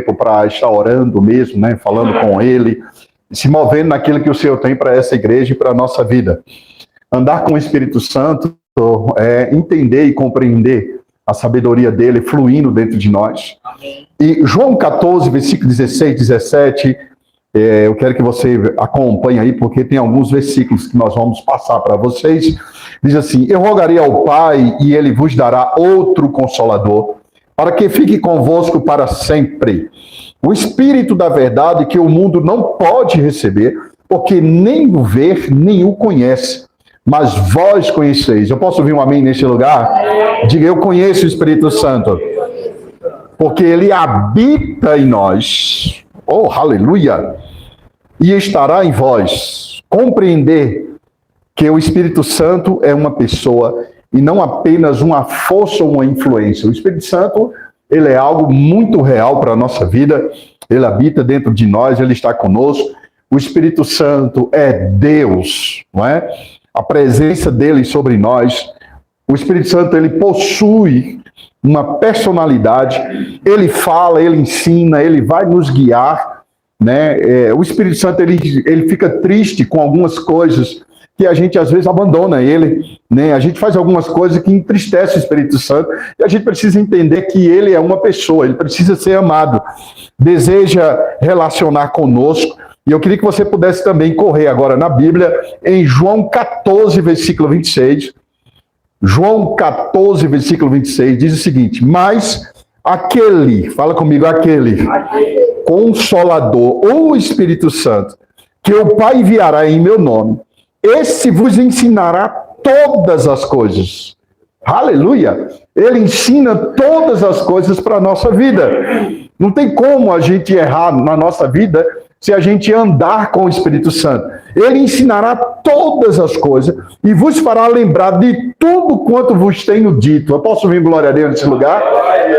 para estar orando mesmo, né? Falando com Ele, se movendo naquilo que o Senhor tem para essa igreja e para a nossa vida. Andar com o Espírito Santo é entender e compreender a sabedoria dele fluindo dentro de nós. Amém. E João 14, versículo 16, 17, eu quero que você acompanhe aí, porque tem alguns versículos que nós vamos passar para vocês. Diz assim: eu rogarei ao Pai e ele vos dará outro Consolador, para que fique convosco para sempre. O Espírito da verdade que o mundo não pode receber, porque nem o vê, nem o conhece. Mas vós conheceis. Eu posso ouvir um amém neste lugar? Diga: eu conheço o Espírito Santo, porque ele habita em nós. Oh, aleluia! E estará em vós. Compreender que o Espírito Santo é uma pessoa e não apenas uma força ou uma influência. O Espírito Santo, ele é algo muito real para a nossa vida. Ele habita dentro de nós, ele está conosco. O Espírito Santo é Deus, não é? A presença dele sobre nós. O Espírito Santo, ele possui uma personalidade. Ele fala, ele ensina, ele vai nos guiar, né? O Espírito Santo, ele fica triste com algumas coisas que a gente às vezes abandona ele, né? A gente faz algumas coisas que entristecem o Espírito Santo e a gente precisa entender que ele é uma pessoa, ele precisa ser amado, deseja relacionar conosco. E eu queria que você pudesse também correr agora na Bíblia, em João 14, versículo 26. João 14, versículo 26, diz o seguinte: mas aquele, fala comigo, aquele Consolador, ou Espírito Santo, que o Pai enviará em meu nome, esse vos ensinará todas as coisas. Aleluia! Ele ensina todas as coisas para a nossa vida. Não tem como a gente errar na nossa vida se a gente andar com o Espírito Santo. Ele ensinará todas as coisas e vos fará lembrar de tudo quanto vos tenho dito. Eu posso ouvir glória a Deus nesse lugar?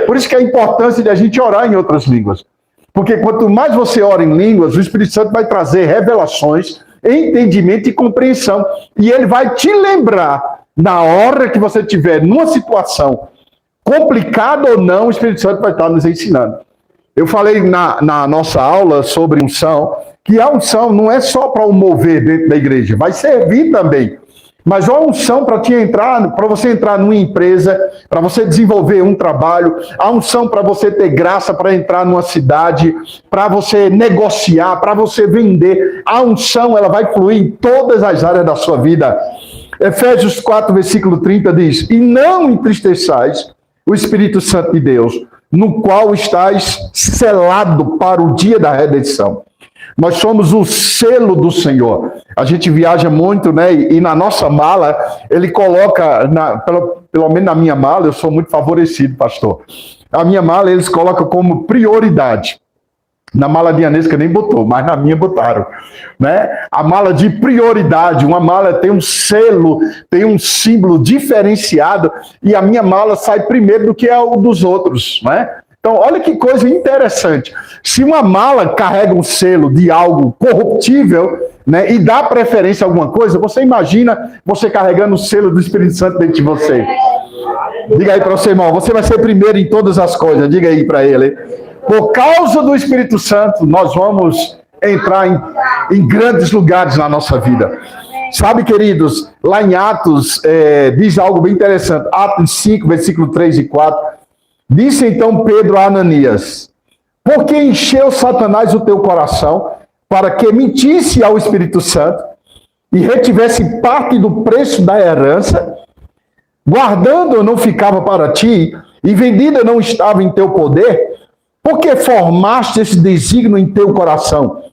Por isso que é a importância de a gente orar em outras línguas. Porque quanto mais você ora em línguas, o Espírito Santo vai trazer revelações, entendimento e compreensão. E ele vai te lembrar, na hora que você estiver numa situação complicada ou não, o Espírito Santo vai estar nos ensinando. Eu falei na nossa aula sobre unção, que a unção não é só para o mover dentro da igreja, vai servir também. Mas a unção para você entrar numa empresa, para você desenvolver um trabalho, a unção para você ter graça para entrar numa cidade, para você negociar, para você vender. A unção, ela vai fluir em todas as áreas da sua vida. Efésios 4, versículo 30 diz: e não entristeçais o Espírito Santo de Deus, no qual estáis selado para o dia da redenção. Nós somos o selo do Senhor. A gente viaja muito, né? E na nossa mala, ele coloca, pelo menos na minha mala, eu sou muito favorecido, pastor. A minha mala, eles colocam como prioridade. Na mala de Anesca nem botou, mas na minha botaram, né? A mala de prioridade, uma mala tem um selo, tem um símbolo diferenciado, e a minha mala sai primeiro do que a dos outros, né? Então, olha que coisa interessante. Se uma mala carrega um selo de algo corruptível, né, e dá preferência a alguma coisa, você imagina você carregando o selo do Espírito Santo dentro de você. Diga aí para você, irmão, você vai ser primeiro em todas as coisas, diga aí para ele. Por causa do Espírito Santo, nós vamos entrar em grandes lugares na nossa vida. Sabe, queridos, lá em Atos, diz algo bem interessante. Atos 5, versículo 3 e 4. Disse então Pedro a Ananias: por que encheu Satanás o teu coração para que mentisse ao Espírito Santo e retivesse parte do preço da herança? Guardando não ficava para ti e vendida não estava em teu poder? Por que formaste esse desígnio em teu coração?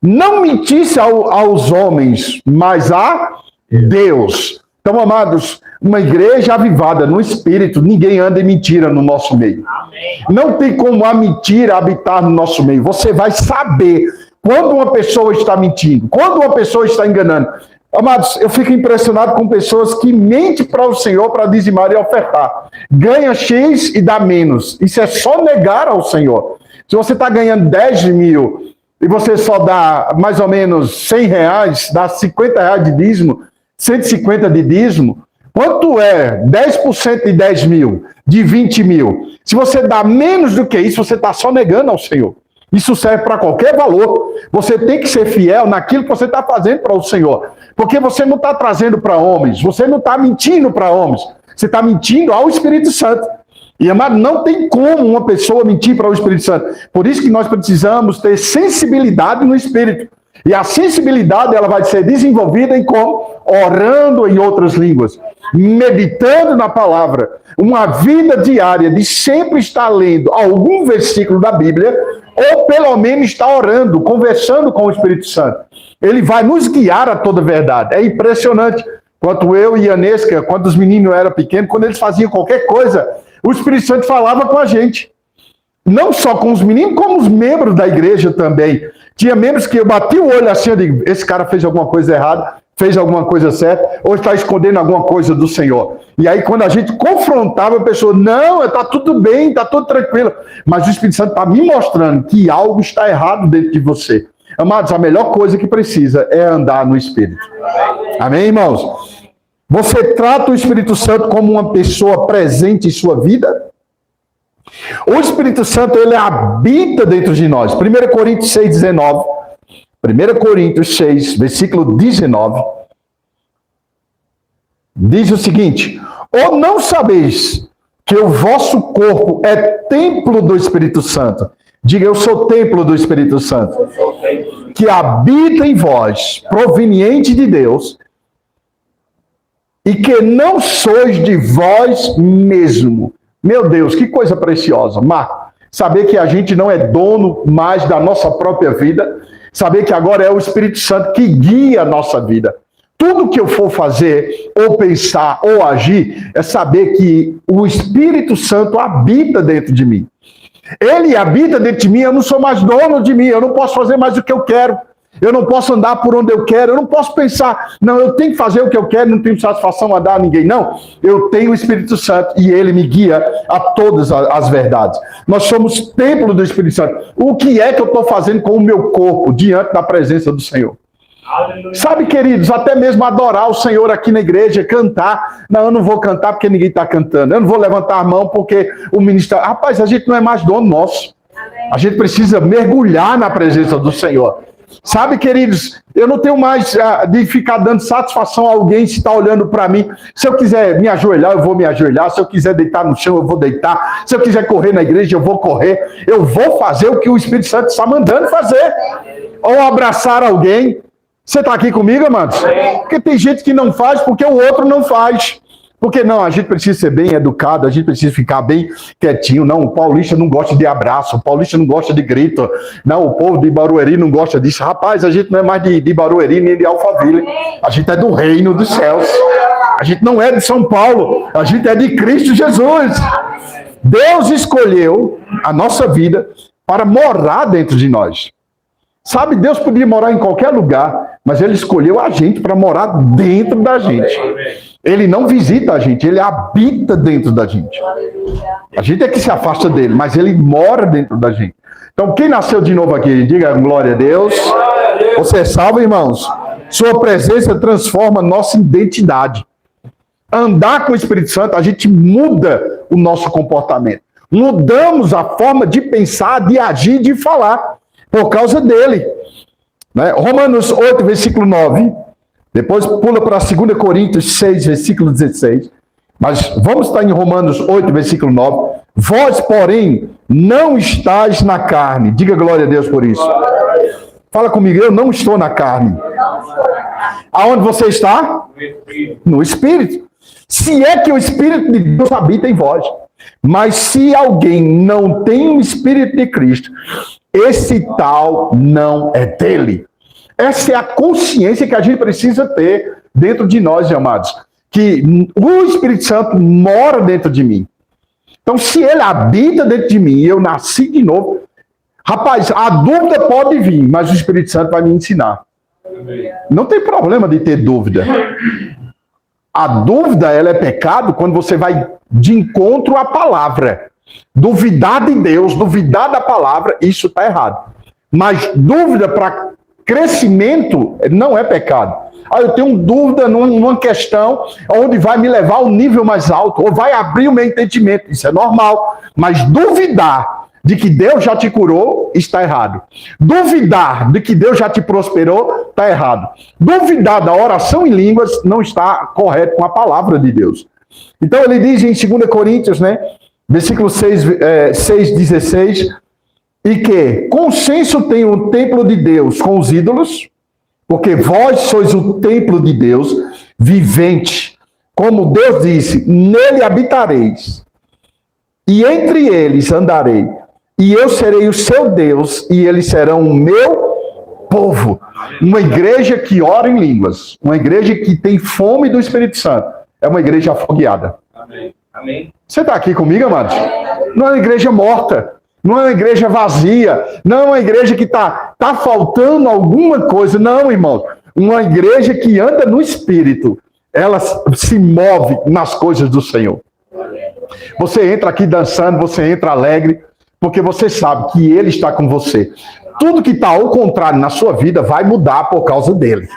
Não mentisse aos homens, mas a Deus. Então, amados, uma igreja avivada no Espírito, ninguém anda em mentira no nosso meio. Amém. Não tem como a mentira habitar no nosso meio. Você vai saber quando uma pessoa está mentindo, quando uma pessoa está enganando. Amados, eu fico impressionado com pessoas que mentem para o Senhor para dizimar e ofertar. Ganha X e dá menos. Isso é só negar ao Senhor. Se você está ganhando 10 mil e você só dá mais ou menos 100 reais, dá 50 reais de dízimo, 150 de dízimo, Quanto é 10% de 10 mil, de 20 mil? Se você dá menos do que isso, você está só negando ao Senhor. Isso serve para qualquer valor. Você tem que ser fiel naquilo que você está fazendo para o Senhor. Porque você não está trazendo para homens, você não está mentindo para homens, você está mentindo ao Espírito Santo. E, amado, não tem como uma pessoa mentir para o Espírito Santo. Por isso que nós precisamos ter sensibilidade no Espírito. E a sensibilidade ela vai ser desenvolvida em como? Orando em outras línguas, meditando na palavra. Uma vida diária de sempre estar lendo algum versículo da Bíblia, ou pelo menos estar orando, conversando com o Espírito Santo. Ele vai nos guiar a toda a verdade. É impressionante. Quanto eu e a Nesca, quando os meninos eram pequenos, quando eles faziam qualquer coisa, o Espírito Santo falava com a gente. Não só com os meninos, como os membros da igreja também. Tinha membros que eu bati o olho assim, eu digo, esse cara fez alguma coisa errada, fez alguma coisa certa, ou está escondendo alguma coisa do Senhor. E aí quando a gente confrontava a pessoa, não, está tudo bem, está tudo tranquilo. Mas o Espírito Santo está me mostrando que algo está errado dentro de você. Amados, a melhor coisa que precisa é andar no Espírito. Amém, irmãos? Você trata o Espírito Santo como uma pessoa presente em sua vida? O Espírito Santo, ele habita dentro de nós. 1 Coríntios 6, 19. 1 Coríntios 6, versículo 19. Diz o seguinte: ou não sabeis que o vosso corpo é templo do Espírito Santo? Diga, eu sou templo do Espírito Santo. Que habita em vós, proveniente de Deus, e que não sois de vós mesmo. Meu Deus, que coisa preciosa, Marco. Saber que a gente não é dono mais da nossa própria vida. Saber que agora é o Espírito Santo que guia a nossa vida. Tudo que eu for fazer, ou pensar, ou agir, é saber que o Espírito Santo habita dentro de mim. Ele habita dentro de mim, eu não sou mais dono de mim, eu não posso fazer mais o que eu quero. Eu não posso andar por onde eu quero, eu não posso pensar, não, eu tenho que fazer o que eu quero, não tenho satisfação a dar a ninguém, não. Eu tenho o Espírito Santo e ele me guia a todas as verdades. Nós somos templo do Espírito Santo. O que é que eu estou fazendo com o meu corpo diante da presença do Senhor? Aleluia. Sabe, queridos, até mesmo adorar o Senhor aqui na igreja, cantar. Não, eu não vou cantar porque ninguém está cantando. Eu não vou levantar a mão porque o ministro... Rapaz, a gente não é mais dono nosso. A gente precisa mergulhar na presença do Senhor. Sabe, queridos, eu não tenho mais de ficar dando satisfação a alguém se está olhando para mim. Se eu quiser me ajoelhar, eu vou me ajoelhar. Se eu quiser deitar no chão, eu vou deitar. Se eu quiser correr na igreja, eu vou correr. Eu vou fazer o que o Espírito Santo está mandando fazer. Ou abraçar alguém. Você está aqui comigo, amados? Porque tem gente que não faz porque o outro não faz. Porque não, a gente precisa ser bem educado, a gente precisa ficar bem quietinho. Não, o paulista não gosta de abraço, o paulista não gosta de grito. Não, o povo de Barueri não gosta disso. Rapaz, a gente não é mais de Barueri nem de Alphaville. A gente é do reino dos céus. A gente não é de São Paulo, a gente é de Cristo Jesus. Deus escolheu a nossa vida para morar dentro de nós. Sabe, Deus podia morar em qualquer lugar, mas Ele escolheu a gente para morar dentro da gente. Ele não visita a gente, Ele habita dentro da gente. A gente é que se afasta dele, mas Ele mora dentro da gente. Então, quem nasceu de novo aqui, diga glória a Deus. Você é salvo, irmãos? Sua presença transforma nossa identidade. Andar com o Espírito Santo, a gente muda o nosso comportamento. Mudamos a forma de pensar, de agir, de falar, por causa dele. Né? Romanos 8, versículo 9. Depois pula para 2 Coríntios 6, versículo 16. Mas vamos estar em Romanos 8, versículo 9. Vós, porém, não estáis na carne. Diga glória a Deus por isso. Fala comigo, eu não estou na carne. Aonde você está? No Espírito. Se é que o Espírito de Deus habita em vós. Mas se alguém não tem o Espírito de Cristo, esse tal não é dele. Essa é a consciência que a gente precisa ter dentro de nós, amados. Que o Espírito Santo mora dentro de mim. Então, se ele habita dentro de mim e eu nasci de novo, rapaz, a dúvida pode vir, mas o Espírito Santo vai me ensinar. Não tem problema de ter dúvida. A dúvida, ela é pecado quando você vai de encontro à palavra. Duvidar de Deus, duvidar da palavra, isso está errado. Mas dúvida para crescimento não é pecado. eu tenho dúvida numa questão onde vai me levar ao nível mais alto, ou vai abrir o meu entendimento. Isso é normal. Mas duvidar de que Deus já te curou, está errado. Duvidar de que Deus já te prosperou, está errado. Duvidar da oração em línguas não está correto com a palavra de Deus. Então ele diz em 2 Coríntios, né, versículo 6:16, e que consenso tem o templo de Deus com os ídolos, porque vós sois o templo de Deus vivente. Como Deus disse, nele habitareis, e entre eles andarei, e eu serei o seu Deus, e eles serão o meu povo. Uma igreja que ora em línguas, uma igreja que tem fome do Espírito Santo, é uma igreja afogueada. Amém. Amém. Você está aqui comigo, amados? Não é uma igreja morta, não é uma igreja vazia, não é uma igreja que está faltando alguma coisa. Não, irmão. Uma igreja que anda no Espírito, ela se move nas coisas do Senhor. Você entra aqui dançando, você entra alegre, porque você sabe que Ele está com você. Tudo que está ao contrário na sua vida vai mudar por causa dele.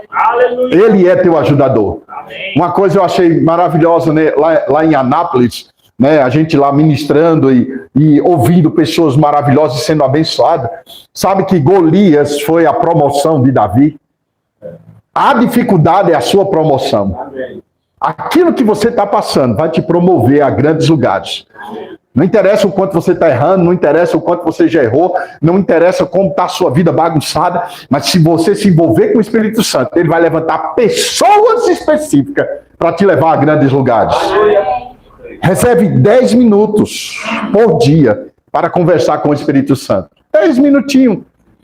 Aleluia. Ele é teu ajudador. Amém. Uma coisa eu achei maravilhosa, né? Lá em Anápolis, né? A gente lá ministrando e ouvindo pessoas maravilhosas sendo abençoadas. Sabe que Golias foi a promoção de Davi? A dificuldade é a sua promoção. Amém. Aquilo que você está passando vai te promover a grandes lugares. Não interessa o quanto você está errando, não interessa o quanto você já errou, não interessa como está a sua vida bagunçada, mas se você se envolver com o Espírito Santo, ele vai levantar pessoas específicas para te levar a grandes lugares. Recebe 10 minutos por dia para conversar com o Espírito Santo. 10 minutinhos,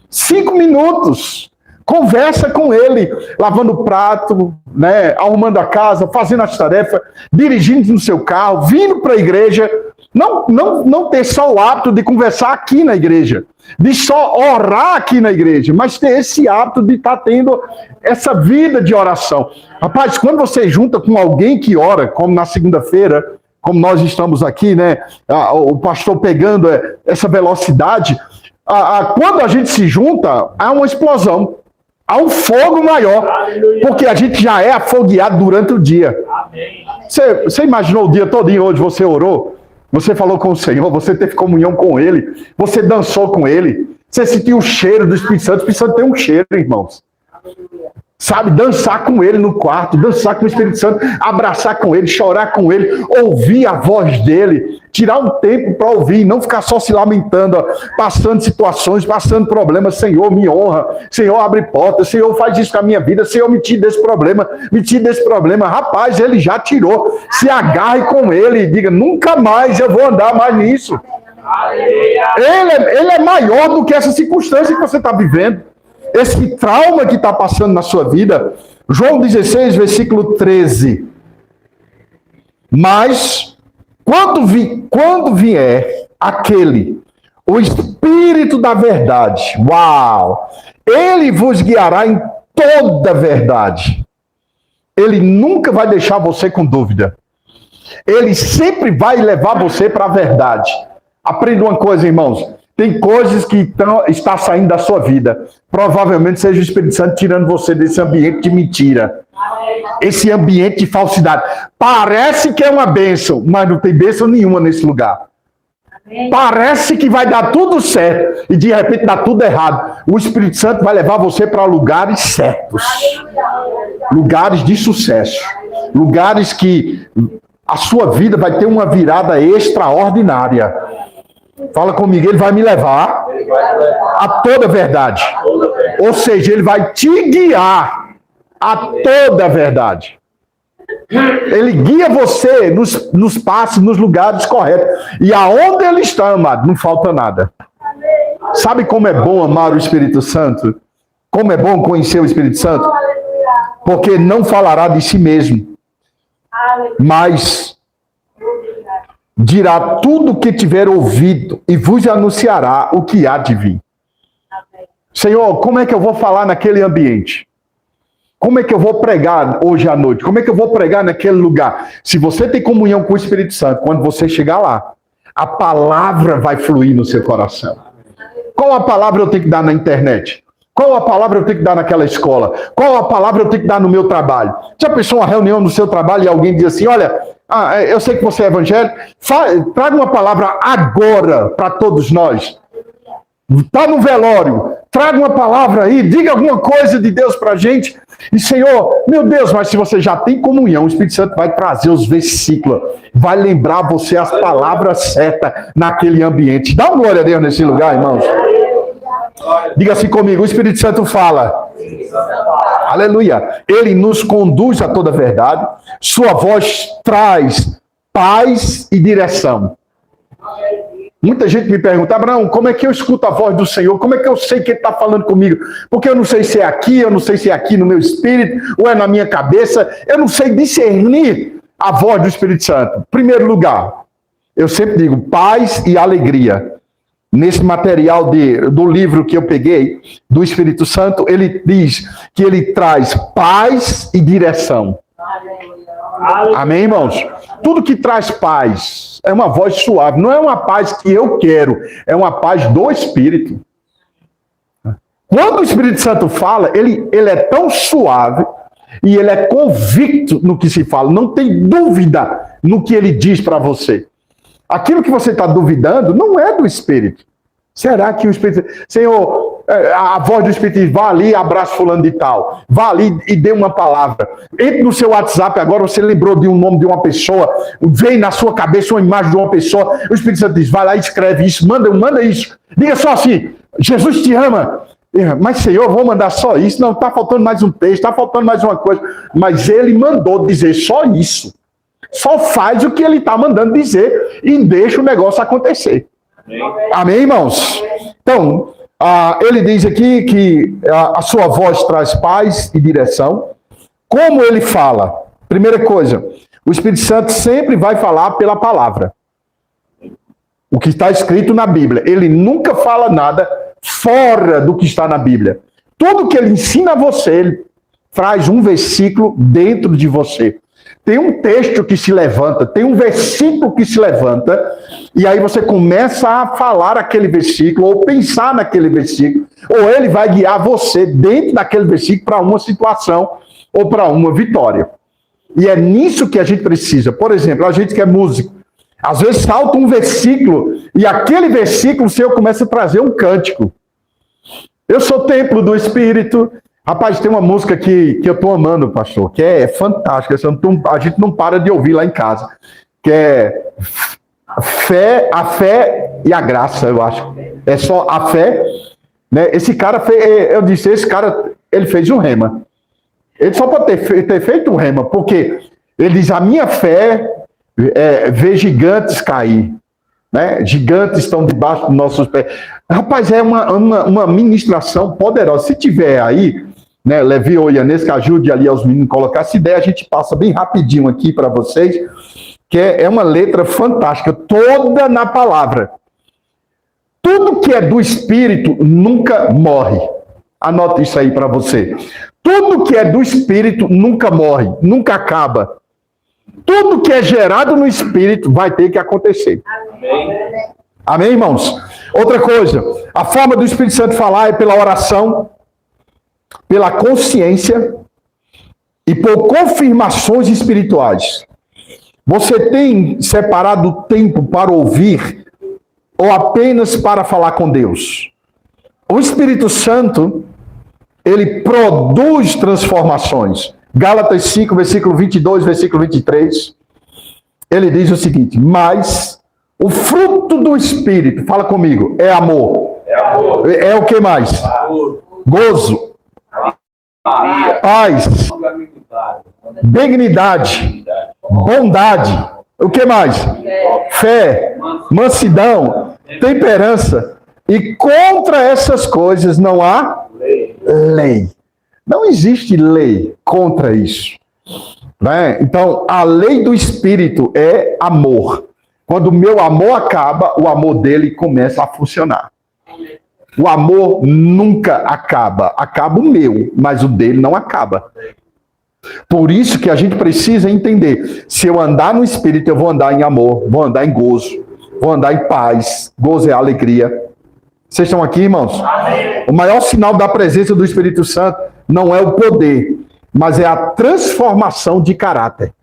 5 minutos. Conversa com ele, lavando o prato, né, arrumando a casa, fazendo as tarefas, dirigindo no seu carro, vindo para a igreja. Não ter só o hábito de conversar aqui na igreja, de só orar aqui na igreja, mas ter esse hábito de estar tendo essa vida de oração. Rapaz, quando você junta com alguém que ora, como na segunda-feira, como nós estamos aqui, né, o pastor pegando essa velocidade, quando a gente se junta, há uma explosão. Há um fogo maior, porque a gente já é afogueado durante o dia. Você imaginou o dia todinho hoje, você orou, você falou com o Senhor, você teve comunhão com Ele, você dançou com Ele, você sentiu o cheiro do Espírito Santo. O Espírito Santo tem um cheiro, irmãos. Sabe, dançar com Ele no quarto, dançar com o Espírito Santo, abraçar com Ele, chorar com Ele, ouvir a voz dEle, tirar um tempo para ouvir, não ficar só se lamentando, passando situações, passando problemas. Senhor, me honra, Senhor, abre portas, Senhor, faz isso com a minha vida, Senhor, me tira desse problema, me tira desse problema. Rapaz, Ele já tirou, se agarre com Ele e diga, nunca mais eu vou andar mais nisso. Ele é maior do que essa circunstância que você está vivendo. Esse trauma que está passando na sua vida. João 16, versículo 13. Mas, quando vier aquele, o Espírito da verdade, uau! Ele vos guiará em toda a verdade. Ele nunca vai deixar você com dúvida. Ele sempre vai levar você para a verdade. Aprenda uma coisa, irmãos. Tem coisas que está saindo da sua vida. Provavelmente seja o Espírito Santo tirando você desse ambiente de mentira. Esse ambiente de falsidade. Parece que é uma bênção, mas não tem bênção nenhuma nesse lugar. Parece que vai dar tudo certo e de repente dá tudo errado. O Espírito Santo vai levar você para lugares certos. Lugares de sucesso. Lugares que a sua vida vai ter uma virada extraordinária. Fala comigo, Ele vai me levar a toda a verdade. Ou seja, Ele vai te guiar a toda a verdade. Ele guia você nos passos, nos lugares corretos. E aonde Ele está, amado, não falta nada. Sabe como é bom amar o Espírito Santo? Como é bom conhecer o Espírito Santo? Porque não falará de si mesmo, mas dirá tudo o que tiver ouvido e vos anunciará o que há de vir. Senhor, como é que eu vou falar naquele ambiente? Como é que eu vou pregar hoje à noite? Como é que eu vou pregar naquele lugar? Se você tem comunhão com o Espírito Santo, quando você chegar lá, a palavra vai fluir no seu coração. Qual a palavra eu tenho que dar na internet? Qual a palavra eu tenho que dar naquela escola? Qual a palavra eu tenho que dar no meu trabalho? Já pensou uma reunião no seu trabalho e alguém diz assim, olha, eu sei que você é evangélico, traga uma palavra agora para todos nós. Está no velório, traga uma palavra aí, diga alguma coisa de Deus para a gente. E Senhor, meu Deus, mas se você já tem comunhão, o Espírito Santo vai trazer os versículos, vai lembrar você as palavras certas naquele ambiente. Dá uma glória a Deus nesse lugar, irmãos. Diga assim comigo, o Espírito Santo fala. Aleluia. Ele nos conduz a toda a verdade. Sua voz traz paz e direção. Muita gente me pergunta, Abraão, como é que eu escuto a voz do Senhor? Como é que eu sei que Ele está falando comigo? Porque eu não sei se é aqui, eu não sei se é aqui no meu espírito, ou é na minha cabeça. Eu não sei discernir a voz do Espírito Santo. Primeiro lugar, eu sempre digo paz e alegria. Nesse material do livro que eu peguei, do Espírito Santo, ele diz que ele traz paz e direção. Amém, irmãos? Tudo que traz paz é uma voz suave. Não é uma paz que eu quero, é uma paz do Espírito. Quando o Espírito Santo fala, ele é tão suave e ele é convicto no que se fala. Não tem dúvida no que ele diz para você. Aquilo que você está duvidando não é do Espírito. Será que o Espírito... Senhor, a voz do Espírito diz, vá ali e abraça fulano de tal. Vá ali e dê uma palavra. Entre no seu WhatsApp agora, você lembrou de um nome de uma pessoa, vem na sua cabeça uma imagem de uma pessoa, o Espírito Santo diz, vai lá e escreve isso, manda isso. Diga só assim, Jesus te ama. Mas Senhor, vou mandar só isso. Não, está faltando mais um texto, está faltando mais uma coisa. Mas ele mandou dizer só isso. Só faz o que ele está mandando dizer e deixa o negócio acontecer. Amém, irmãos? Então, ele diz aqui que a sua voz traz paz e direção. Como ele fala? Primeira coisa, o Espírito Santo sempre vai falar pela palavra. O que está escrito na Bíblia. Ele nunca fala nada fora do que está na Bíblia. Tudo que ele ensina a você, ele traz um versículo dentro de você. Tem um texto que se levanta, tem um versículo que se levanta, e aí você começa a falar aquele versículo, ou pensar naquele versículo, ou ele vai guiar você dentro daquele versículo para uma situação, ou para uma vitória. E é nisso que a gente precisa. Por exemplo, a gente que é músico, às vezes salta um versículo, e aquele versículo o Senhor começa a trazer um cântico. Eu sou templo do Espírito. Rapaz, tem uma música que eu estou amando, pastor, que é fantástica, a gente não para de ouvir lá em casa, que é a fé e a graça, eu acho. É só a fé, né? Esse cara, eu disse, ele fez um rema. Ele só pode ter feito um rema, porque ele diz, a minha fé vê gigantes cair, né? Gigantes estão debaixo dos nossos pés. Rapaz, é uma ministração poderosa. Se tiver aí, né, Levi ou Ianes, que ajude ali aos meninos a colocar essa ideia, a gente passa bem rapidinho aqui para vocês, que é uma letra fantástica, toda na palavra. Tudo que é do Espírito nunca morre. Anota isso aí para você. Tudo que é do Espírito nunca morre, nunca acaba. Tudo que é gerado no Espírito vai ter que acontecer. Amém. Amém, irmãos? Outra coisa, a forma do Espírito Santo falar é pela oração, pela consciência e por confirmações espirituais. Você tem separado tempo para ouvir ou apenas para falar com Deus? O Espírito Santo, ele produz transformações. Gálatas 5, versículo 22, versículo 23, ele diz o seguinte, mas o fruto do Espírito, fala comigo, é amor. É o que mais? Gozo, paz, benignidade, bondade, o que mais? Fé, mansidão, temperança. E contra essas coisas não há lei. Não existe lei contra isso. Né? Então, a lei do Espírito é amor. Quando o meu amor acaba, o amor dele começa a funcionar. O amor nunca acaba. Acaba o meu, mas o dele não acaba. Por isso que a gente precisa entender. Se eu andar no Espírito, eu vou andar em amor, vou andar em gozo, vou andar em paz. Gozo é alegria. Vocês estão aqui, irmãos? Amém. O maior sinal da presença do Espírito Santo não é o poder, mas é a transformação de caráter.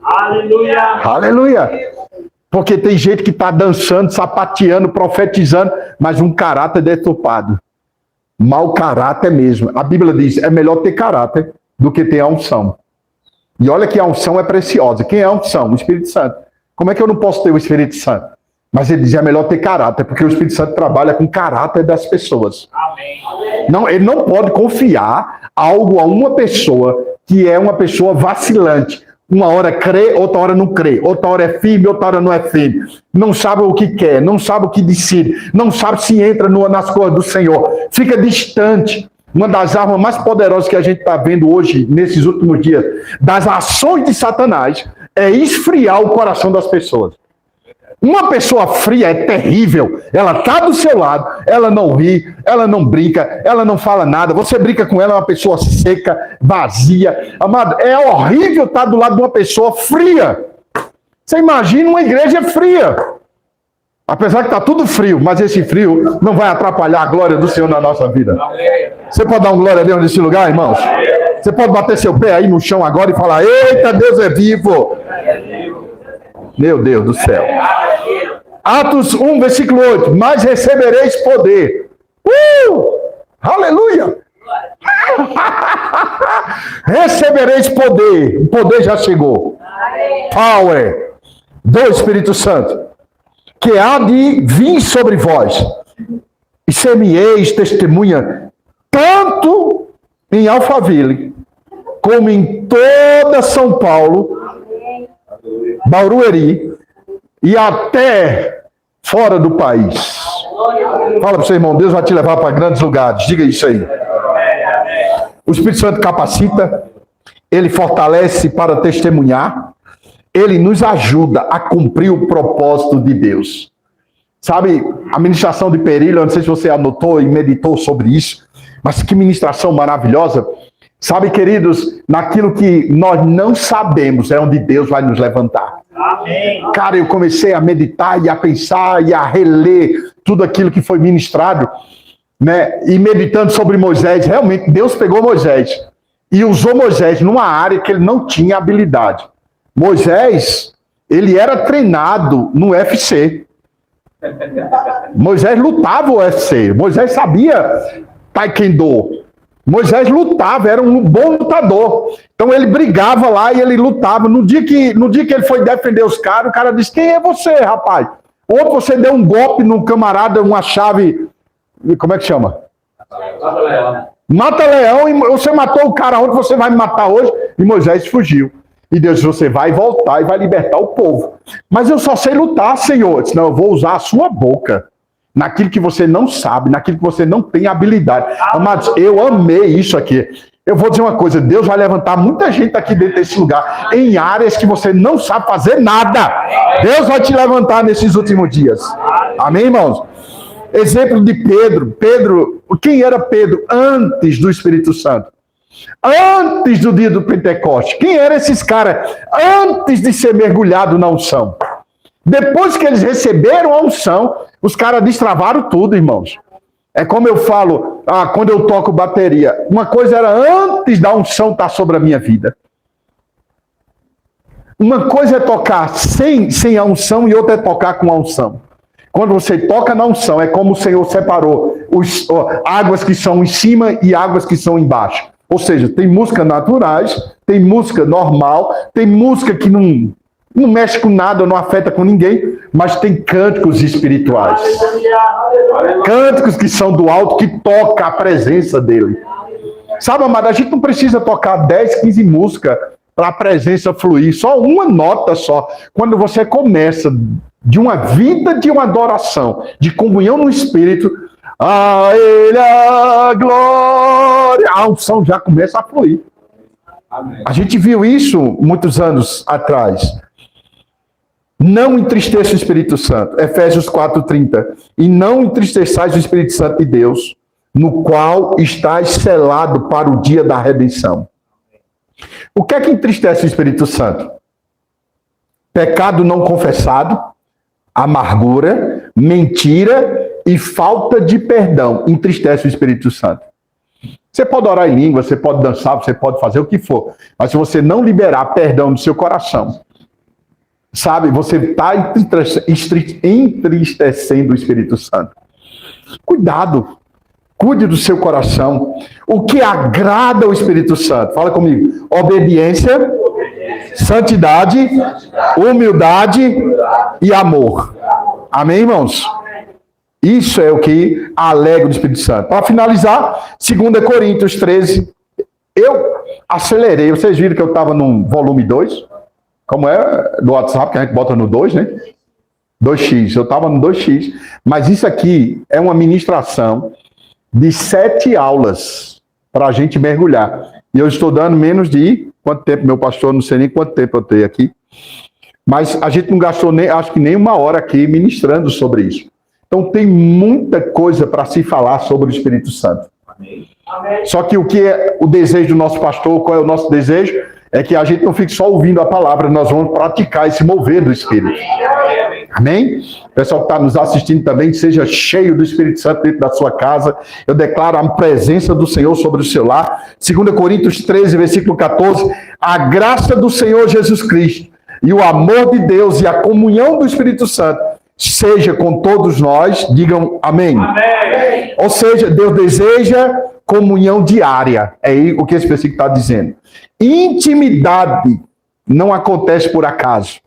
Aleluia! Aleluia! Porque tem gente que está dançando, sapateando, profetizando, mas um caráter deturpado. Mau caráter mesmo. A Bíblia diz, é melhor ter caráter do que ter a unção. E olha que a unção é preciosa. Quem é a unção? O Espírito Santo. Como é que eu não posso ter o Espírito Santo? Mas ele diz, é melhor ter caráter, porque o Espírito Santo trabalha com o caráter das pessoas. Amém. Não, ele não pode confiar algo a uma pessoa que é uma pessoa vacilante. Uma hora crê, outra hora não crê. Outra hora é firme, outra hora não é firme. Não sabe o que quer, não sabe o que decide. Não sabe se entra nas coisas do Senhor. Fica distante. Uma das armas mais poderosas que a gente está vendo hoje, nesses últimos dias, das ações de Satanás, é esfriar o coração das pessoas. Uma pessoa fria é terrível. Ela está do seu lado, ela não ri, ela não brinca, ela não fala nada. Você brinca com ela, é uma pessoa seca, vazia. Amado, é horrível estar do lado de uma pessoa fria. Você imagina uma igreja fria. Apesar que está tudo frio, mas esse frio não vai atrapalhar a glória do Senhor na nossa vida. Você pode dar uma glória a Deus nesse lugar, irmãos? Você pode bater seu pé aí no chão agora e falar, eita, Deus é vivo. Meu Deus do céu. Atos 1, versículo 8. Mas recebereis poder. Aleluia! Recebereis poder. O poder já chegou. Power do Espírito Santo, que há de vir sobre vós. E ser-me-eis testemunha, tanto em Alphaville, como em toda São Paulo, Barueri e até fora do país. Fala para o seu irmão, Deus vai te levar para grandes lugares. Diga isso aí. O Espírito Santo capacita, ele fortalece para testemunhar, ele nos ajuda a cumprir o propósito de Deus. Sabe, a ministração de Perilho, eu não sei se você anotou e meditou sobre isso, mas que ministração maravilhosa. Sabe, queridos, naquilo que nós não sabemos é onde Deus vai nos levantar. Amém. Cara, eu comecei a meditar e a pensar e a reler tudo aquilo que foi ministrado, né? E meditando sobre Moisés, realmente Deus pegou Moisés e usou Moisés numa área que ele não tinha habilidade. Moisés, ele era treinado no UFC. Moisés lutava o UFC. Moisés sabia taekwondo. Moisés lutava, era um bom lutador. Então ele brigava lá e ele lutava. No dia que ele foi defender os caras, o cara disse, quem é você, rapaz? Ontem você deu um golpe no camarada, uma chave... Como é que chama? Mata-leão. Mata-leão, e você matou o cara ontem, você vai me matar hoje? E Moisés fugiu. E Deus disse, você vai voltar e vai libertar o povo. Mas eu só sei lutar, Senhor. Eu disse, não, eu vou usar a sua boca. Naquilo que você não sabe, naquilo que você não tem habilidade. Amados, eu amei isso aqui. Eu vou dizer uma coisa, Deus vai levantar muita gente aqui dentro desse lugar, em áreas que você não sabe fazer nada. Deus vai te levantar nesses últimos dias. Amém, irmãos? Exemplo de Pedro. Pedro, quem era Pedro antes do Espírito Santo? Antes do dia do Pentecoste. Quem eram esses caras antes de ser mergulhado na unção? Depois que eles receberam a unção, os caras destravaram tudo, irmãos. É como eu falo, quando eu toco bateria. Uma coisa era antes da unção estar sobre a minha vida. Uma coisa é tocar sem a unção e outra é tocar com a unção. Quando você toca na unção, é como o Senhor separou águas que são em cima e águas que são embaixo. Ou seja, tem música naturais, tem música normal, tem música que não mexe com nada, não afeta com ninguém, mas tem cânticos espirituais. Cânticos que são do alto, que toca a presença dele. Sabe, amado, a gente não precisa tocar 10, 15 músicas para a presença fluir. Só uma nota só. Quando você começa de uma vida de uma adoração, de comunhão no Espírito, a Ele a glória, a unção já começa a fluir. Amém. A gente viu isso muitos anos atrás. Não entristeça o Espírito Santo. Efésios 4:30. E não entristeçais o Espírito Santo de Deus, no qual estáis selado para o dia da redenção. O que é que entristece o Espírito Santo? Pecado não confessado, amargura, mentira e falta de perdão entristece o Espírito Santo. Você pode orar em língua, você pode dançar, você pode fazer o que for, mas se você não liberar perdão no seu coração, sabe, você está entristecendo o Espírito Santo. Cuidado, cuide do seu coração. O que agrada ao Espírito Santo? Fala comigo. Obediência, santidade, humildade e amor. Amém, irmãos? Isso é o que alegra o Espírito Santo. Para finalizar, 2 Coríntios 13. Eu acelerei. Vocês viram que eu estava no volume 2? Como é do WhatsApp, que a gente bota no 2, né? 2x. Eu estava no 2x. Mas isso aqui é uma ministração de 7 aulas para a gente mergulhar. E eu estou dando menos de... Quanto tempo, meu pastor? Não sei nem quanto tempo eu tenho aqui. Mas a gente não gastou, acho que nem 1 hora aqui ministrando sobre isso. Então tem muita coisa para se falar sobre o Espírito Santo. Amém. Só que o que é o desejo do nosso pastor, qual é o nosso desejo? É que a gente não fique só ouvindo a palavra, nós vamos praticar esse mover do Espírito. Amém? O pessoal que está nos assistindo também, seja cheio do Espírito Santo dentro da sua casa. Eu declaro a presença do Senhor sobre o seu lar. 2 Coríntios 13, versículo 14. A graça do Senhor Jesus Cristo e o amor de Deus e a comunhão do Espírito Santo seja com todos nós. Digam amém. Amém. Ou seja, Deus deseja comunhão diária. É o que esse versículo está dizendo. Intimidade não acontece por acaso.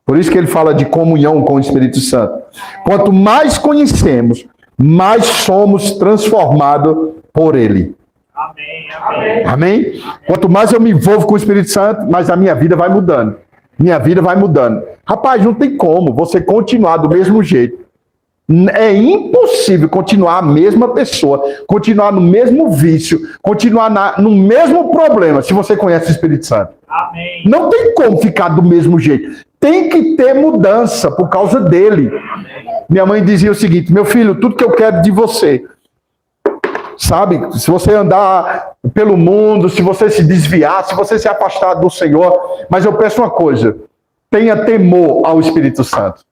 Por isso que ele fala de comunhão com o Espírito Santo. Quanto mais conhecemos, mais somos transformados por ele. Amém, amém. Amém? Quanto mais eu me envolvo com o Espírito Santo, mais a minha vida vai mudando. Minha vida vai mudando. Rapaz, não tem como você continuar do mesmo jeito. É impossível continuar a mesma pessoa, continuar no mesmo vício, continuar no mesmo problema, se você conhece o Espírito Santo. Amém. Não tem como ficar do mesmo jeito. Tem que ter mudança por causa dele. Amém. Minha mãe dizia o seguinte: meu filho, tudo que eu quero de você, sabe, se você andar pelo mundo, se você se desviar, se você se afastar do Senhor, mas eu peço uma coisa: tenha temor ao Espírito Santo.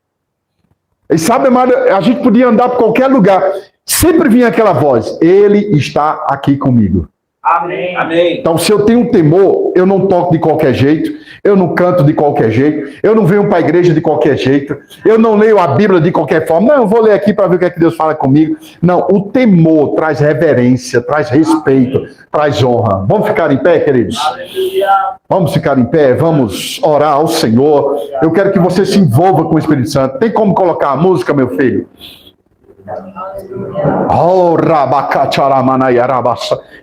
E sabe, amado, a gente podia andar por qualquer lugar, sempre vinha aquela voz: ele está aqui comigo. Amém. Amém. Então, se eu tenho temor, eu não toco de qualquer jeito, eu não canto de qualquer jeito, eu não venho para a igreja de qualquer jeito, eu não leio a Bíblia de qualquer forma. Não, eu vou ler aqui para ver o que é que Deus fala comigo. Não, o temor traz reverência, traz respeito, traz honra. Vamos ficar em pé, queridos? Aleluia. Vamos ficar em pé, vamos orar ao Senhor. Eu quero que você se envolva com o Espírito Santo. Tem como colocar a música, meu filho? Oh,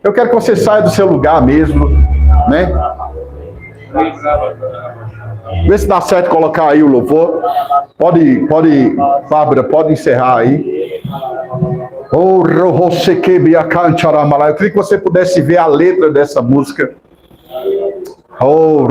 eu quero que você saia do seu lugar mesmo, né? Vê se dá certo colocar aí o louvor. Pode, Bárbara, pode encerrar aí. Oh, eu queria que você pudesse ver a letra dessa música. Oh,